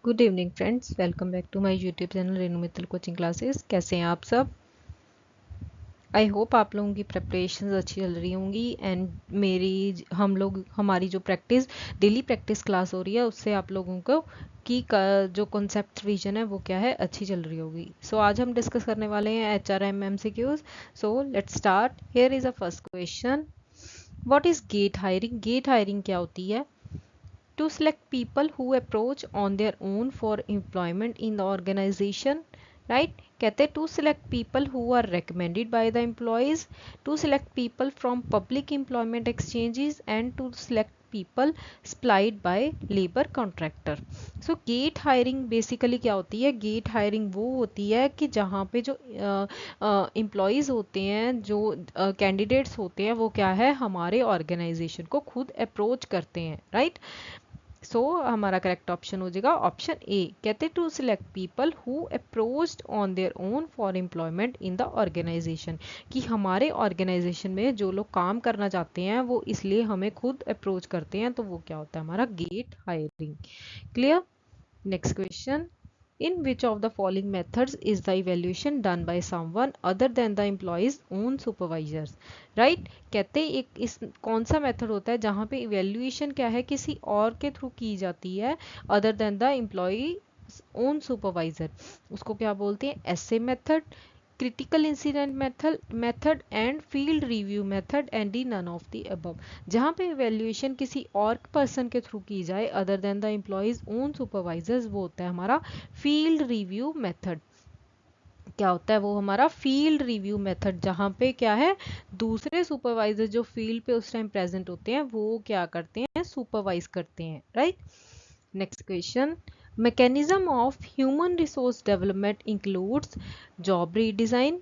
Good evening friends, welcome back to my YouTube channel Renu Mittal coaching classes. कैसे हैं आप सब? आई होप आप लोगों की प्रिपरेशंस अच्छी चल रही होंगी एंड हमारी जो डेली प्रैक्टिस क्लास हो रही है उससे आप लोगों को जो कॉन्सेप्ट रिवीजन है वो क्या है, अच्छी चल रही होगी। सो आज हम डिस्कस करने वाले हैं HRM MCQs। So let's start. Here is a first question. What is gate hiring? Gate hiring क्या होती है? To select people who approach on their own for employment in the organization, right? कहते हैं to select people who are recommended by the employees, to select people from public employment exchanges and to select people supplied by labor contractor. So gate hiring basically क्या होती है? gate hiring वो होती है कि जहाँ पे जो एम्प्लॉयज़ होते हैं, जो कैंडिडेट्स होते हैं, वो क्या है, हमारे ऑर्गेनाइजेशन को खुद अप्रोच करते हैं, राइट? सो हमारा करेक्ट ऑप्शन हो जाएगा ऑप्शन ए। कहते to select people who approached on their own for employment in the organisation, कि हमारे ऑर्गेनाइजेशन में जो लोग काम करना चाहते हैं वो इसलिए हमें खुद अप्रोच करते हैं, तो वो क्या होता है, हमारा gate hiring. Clear? Next question. In which of the following methods is the evaluation done by someone other than the employee's own supervisors? Right? कहते हैं एक इस कौन सा मेथड होता है जहाँ पे इवेल्युएशन क्या है, किसी और के थ्रू की जाती है other than the employee own supervisor. उसको क्या बोलते हैं? Essay method, critical incident method and field review method and the none of the above. जहाँ पे इवेल्युएशन किसी और पर्सन के थ्रू की जाए other than the employees own supervisors, वो होता है हमारा फील्ड रिव्यू मेथड। क्या होता है वो? हमारा फील्ड रिव्यू मेथड, जहाँ पे क्या है, दूसरे सुपरवाइजर जो फील्ड पे उस टाइम प्रेजेंट होते हैं वो क्या करते हैं, सुपरवाइज करते हैं, right? Next question. mechanism of human resource development includes job redesign,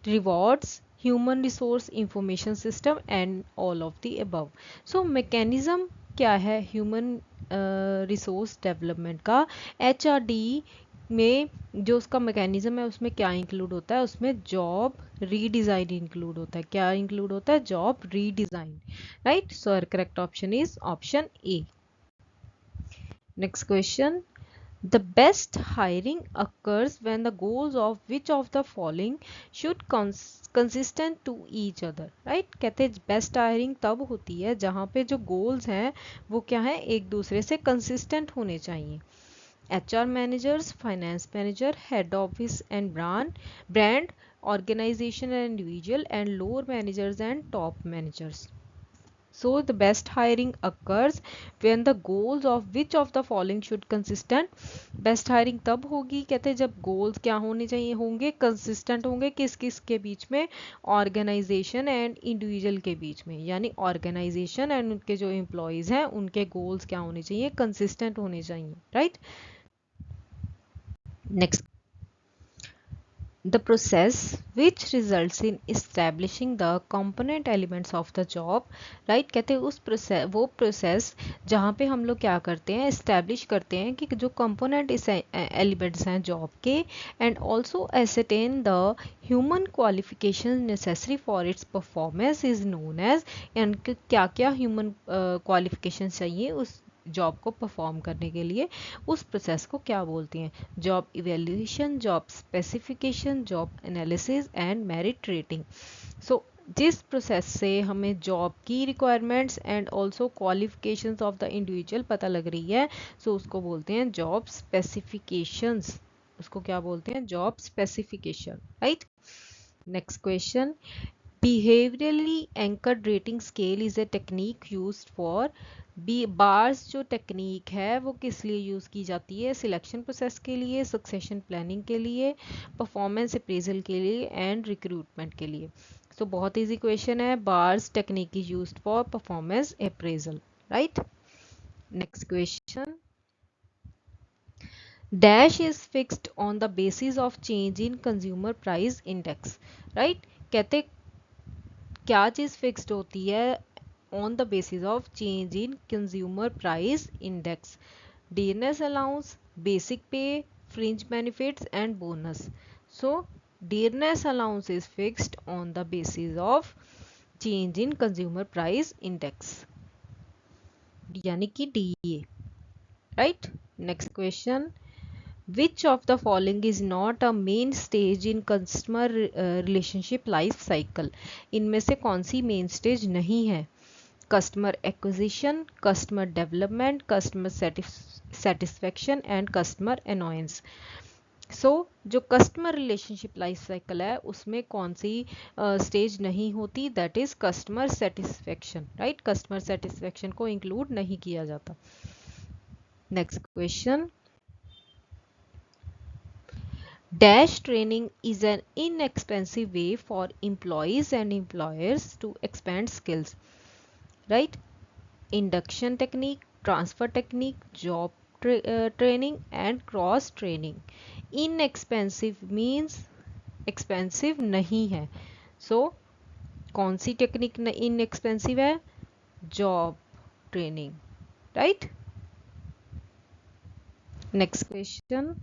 rewards, human resource information system and all of the above. So mechanism क्या है ह्यूमन रिसोर्स डेवलपमेंट का? HRD में जो उसका मैकेनिज्म है उसमें क्या इंक्लूड होता है? उसमें जॉब रीडिज़ाइन इंक्लूड होता है। क्या इंक्लूड होता है? Job redesign, right? So correct option is option A. Next question. The best hiring occurs when the goals of which of the following should consistent to each other, right? कहते हैं best hiring तब होती है जहाँ पे जो goals हैं वो क्या है, एक दूसरे से कंसिस्टेंट होने चाहिए। HR managers, finance manager, head office and brand organisation and individual and lower managers and top managers. So the best hiring occurs when the goals of which of the following should consistent. Best hiring तब होगी, कहते हैं जब goals क्या होने चाहिए, होंगे consistent, होंगे किस किस के बीच में? ऑर्गेनाइजेशन एंड इंडिविजुअल के बीच में, यानी ऑर्गेनाइजेशन एंड उनके जो एम्प्लॉयज हैं उनके गोल्स क्या होने चाहिए, कंसिस्टेंट होने चाहिए, right? Next. The process which results in establishing the component elements of the job, right? कहते हैं वो प्रोसेस जहाँ पे हम लोग क्या करते हैं, establish करते हैं कि जो component elements हैं जॉब के, and also ascertain the human qualifications necessary for its performance is known as, and क्या क्या human qualifications चाहिए उस जॉब को परफॉर्म करने के लिए, उस प्रोसेस को क्या बोलते हैं? Job evaluation, job specification, job analysis and merit rating. So जिस प्रोसेस से हमें जॉब की requirements and also qualifications of the individual पता लग रही है, सो उसको बोलते हैं जॉब स्पेसिफिकेशंस। उसको क्या बोलते हैं? Job specification, right? Next question. Behaviorally anchored rating scale is a technique used for bars. जो टेक्निक है वो किस लिए यूज़ की जाती है? सिलेक्शन प्रोसेस के लिए, सक्सेशन प्लानिंग के लिए, परफॉर्मेंस अप्रेजल के लिए एंड रिक्रूटमेंट के लिए। तो बहुत इजी क्वेश्चन है। Bars technique is used for performance appraisal, right? Next question. Dash is fixed on the basis of change in consumer price index, right? कहते क्या चीज़ फिक्स्ड होती है on the basis of change in consumer price index? dearness allowance, basic pay, fringe benefits and bonus. So dearness allowance is fixed on the basis of change in consumer price index, यानी कि DA. right? Next question, which of the following is not a main stage in customer relationship life cycle? इनमें से कौन सी main stage नहीं है? Customer acquisition, customer development, customer satisfaction and customer annoyance. So जो customer relationship life cycle है उसमें कौन सी stage नहीं होती? That is customer satisfaction, right? Customer satisfaction को इंक्लूड नहीं किया जाता। Next question, Dash training is an inexpensive way for employees and employers to expand skills, right? Induction technique, transfer technique, job training and cross training. Inexpensive means expensive नहीं है, so कौन सी technique inexpensive है? Job training, right? Next question,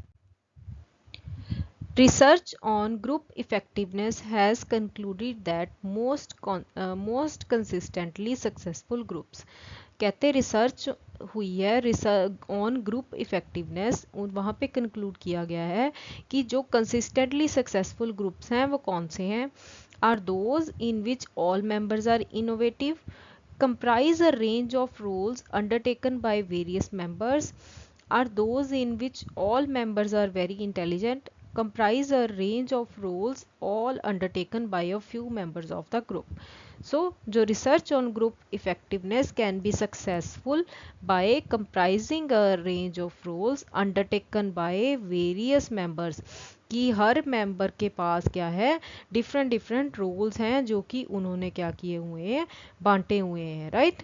research on group effectiveness has concluded that most consistently successful groups, कहते research हुई है research on group effectiveness, वहाँ पे conclude किया गया है कि जो कंसिस्टेंटली सक्सेसफुल ग्रुप्स हैं वो कौन से हैं? Are those in which all members are innovative, comprise a range of roles undertaken by various members, are those in which all members are very intelligent, comprise a range of roles all undertaken by a few members of the group. So जो research on group effectiveness can be successful by comprising a range of roles undertaken by various members, कि हर member के पास क्या है? Different different roles हैं जो कि उन्होंने क्या किए हुए हैं? बांटे हुए हैं, right?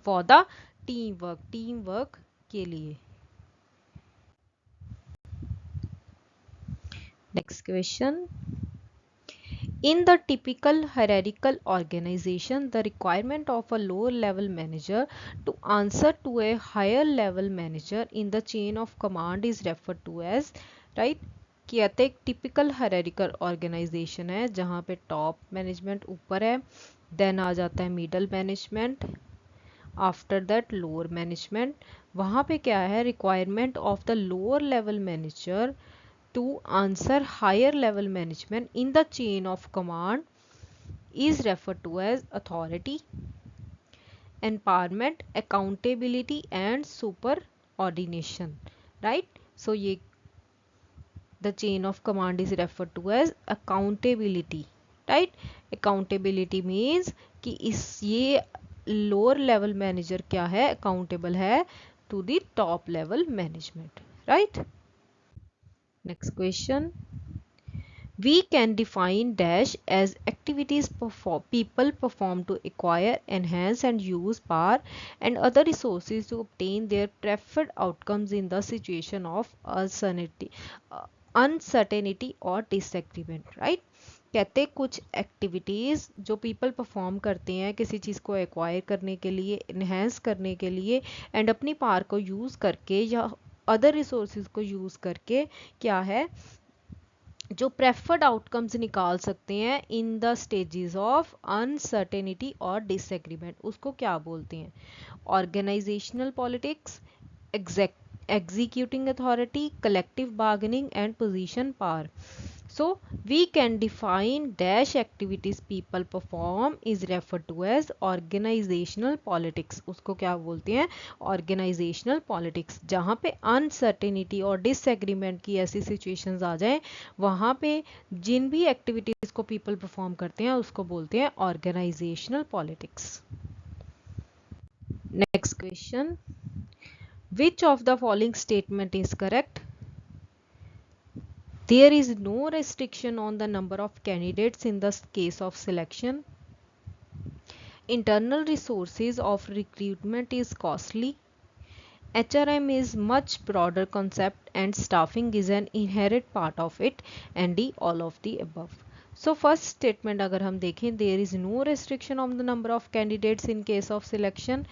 For the team work के लिए। Next question, in the typical hierarchical organization, the requirement of a lower level manager to answer to a higher level manager in the chain of command is referred to as, right? कहते एक typical hierarchical organisation है जहाँ पे top management ऊपर है, then आ जाता है middle management, after that lower management. वहाँ पे क्या है? Requirement of the lower level manager to answer higher level management in the chain of command is referred to as authority, empowerment, accountability and superordination, right? So ये the chain of command is referred to as accountability, right? Accountability means कि इस ये lower level manager क्या है? accountable है to the top level management, right? Next question, we can define dash as activities people perform to acquire, enhance and use power and other resources to obtain their preferred outcomes in the situation of uncertainty or disagreement, right? कहते कुछ activities जो people perform करते हैं किसी चीज़ को acquire करने के लिए, इन्हेंस करने के लिए एंड अपनी पावर को यूज़ करके या अदर रिसोर्सेज को यूज़ करके क्या है? जो प्रेफर्ड आउटकम्स निकाल सकते हैं in the stages of uncertainty और डिसएग्रीमेंट, उसको क्या बोलते हैं? Organisational politics, executing authority, collective bargaining and position power. So we can define dash activities people perform is referred to as organizational politics. उसको क्या बोलते हैं? organizational politics. जहाँ पे uncertainty और disagreement की ऐसी situations आ जाएं वहाँ पे जिन भी activities को people perform करते हैं उसको बोलते हैं organizational politics. Next question, which of the following statement is correct? There is no restriction on the number of candidates in the case of selection. Internal resources of recruitment is costly. HRM is much broader concept and staffing is an inherent part of it, and D, all of the above. So first statement अगर हम देखें, there is no restriction on the number of candidates in case of selection,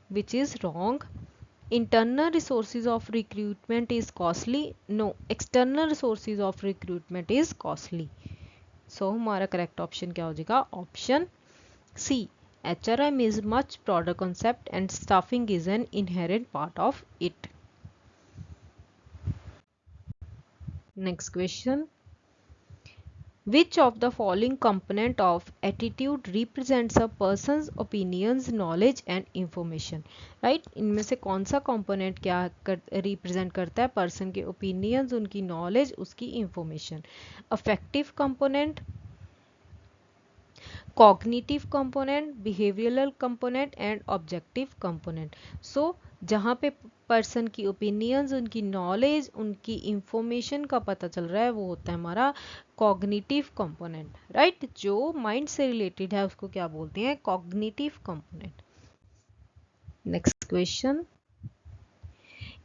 which is wrong. Internal resources of recruitment is costly. No, external resources of recruitment is costly. So हमारा correct option क्या हो जाएगा? Option C, HRM is much broader concept and staffing is an inherent part of it. Next question. Which of the following component of attitude represents a person's opinions, knowledge and information? Right? इनमें से कौन सा component क्या represent करता है person के opinions, उनकी knowledge, उसकी information? Affective component, cognitive component, behavioral component and objective component. So जहाँ पे पर्सन की ओपिनियंस, उनकी नॉलेज, उनकी इंफॉर्मेशन का पता चल रहा है वो होता है हमारा कॉग्निटिव कंपोनेंट, राइट? जो माइंड से रिलेटेड है उसको क्या बोलते हैं? Cognitive component. Next question.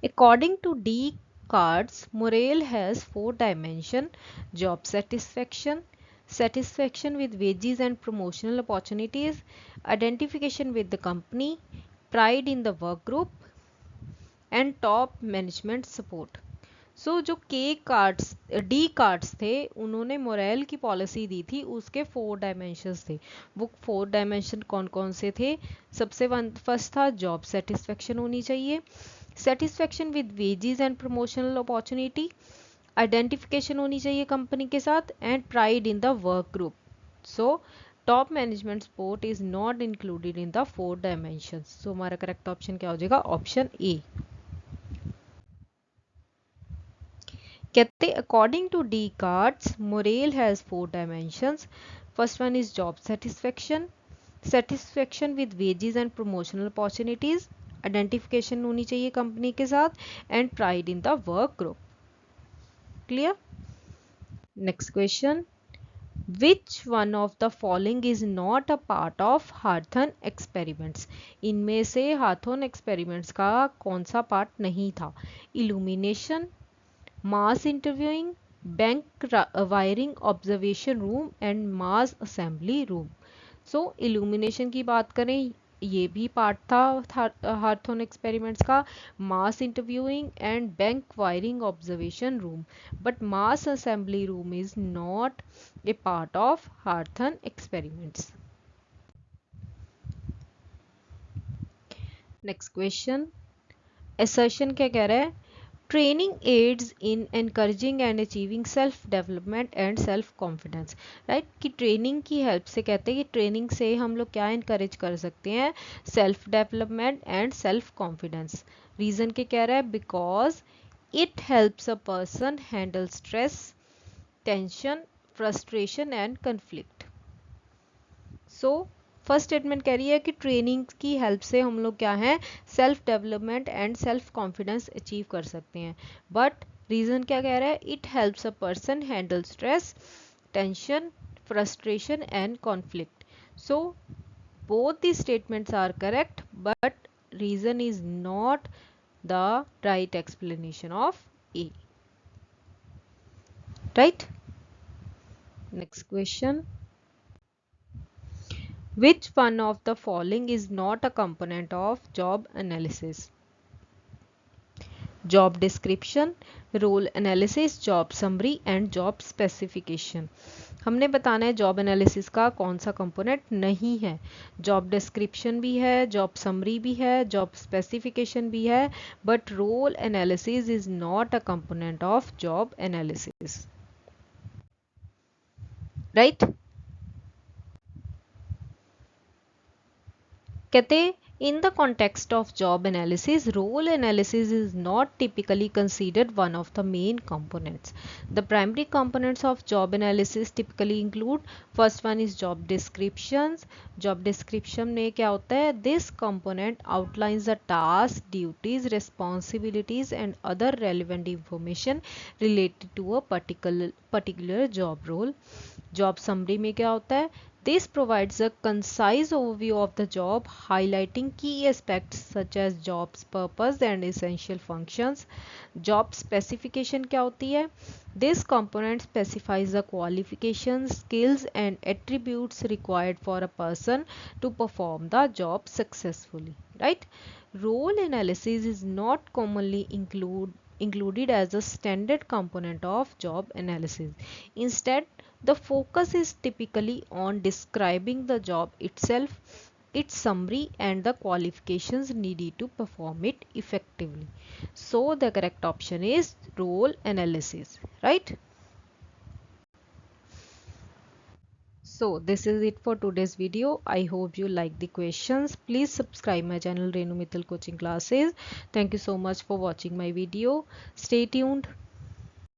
According to D cards, morale has 4 dimension: job satisfaction, satisfaction with wages and promotional opportunities, identification with the company, pride in the work group and top management support. So जो के cards, D cards थे, उन्होंने Morel की policy दी थी, उसके 4 dimensions थे. वो 4 dimension कौन कौन से थे? सबसे फर्स्ट था जॉब सेटिस्फेक्शन होनी चाहिए, satisfaction with wages and promotional opportunity, identification होनी चाहिए कंपनी के साथ and pride in the work group. So top management support is not included in the 4 dimensions. So हमारा करेक्ट ऑप्शन क्या हो जाएगा? Option A. कहते according to D cards, morale has 4 dimensions. First one is job satisfaction, satisfaction with wages and promotional opportunities, identification होनी चाहिए company के साथ and pride in the work group. Clear? Next question. Which one of the following is not a part of Hawthorne experiments? इनमें से Hawthorne experiments का कौन सा part नहीं था? Illumination, mass interviewing, bank wiring observation room and mass assembly room. So illumination की बात करें, ये भी पार्ट था हार्थोन एक्सपेरिमेंट्स का, mass interviewing and bank wiring observation room, but mass assembly room is not a part of हार्थोन experiments. Next question. Assertion क्या कह रहा है? Training aids in encouraging and achieving self development and self confidence. Right? कि training की help से, कहते हैं कि ट्रेनिंग से हम लोग क्या इनकरेज कर सकते हैं? Self development and self confidence. Reason क्या कह रहा है? Because it helps a person handle stress, tension, frustration and conflict. So first statement कह रही है कि ट्रेनिंग की हेल्प से हम लोग क्या है? Self development and self confidence achieve कर सकते हैं. बट रीजन क्या कह रहा है? It helps a person handle stress, tension, frustration and conflict. So both the statements are correct, but reason is not the right explanation of A. Right? Next question. Which one of the following is not a component of job analysis? Job description, role analysis, job summary and job specification. हमने बताना है job analysis का कौन सा component नहीं है. Job description भी है, जॉब समरी भी है, जॉब स्पेसिफिकेशन भी है, but role analysis is not a component of job analysis. Right? कहते in the context of job analysis, role analysis is not typically considered one of the main components. The primary components of job analysis typically include, first one is job descriptions. Job description में क्या होता है? This component outlines the tasks, duties, responsibilities and other relevant information related to a particular job role. Job summary में क्या होता है? This provides a concise overview of the job, highlighting key aspects such as job's purpose and essential functions. Job specification क्या होती है? This component specifies the qualifications, skills and attributes required for a person to perform the job successfully. Right? Role analysis is not commonly included as a standard component of job analysis. Instead, the focus is typically on describing the job itself, its summary and the qualifications needed to perform it effectively. So the correct option is role analysis, right? So this is it for today's video. I hope you like the questions. Please subscribe my channel Renu Mittal Coaching Classes. Thank you so much for watching my video. Stay tuned.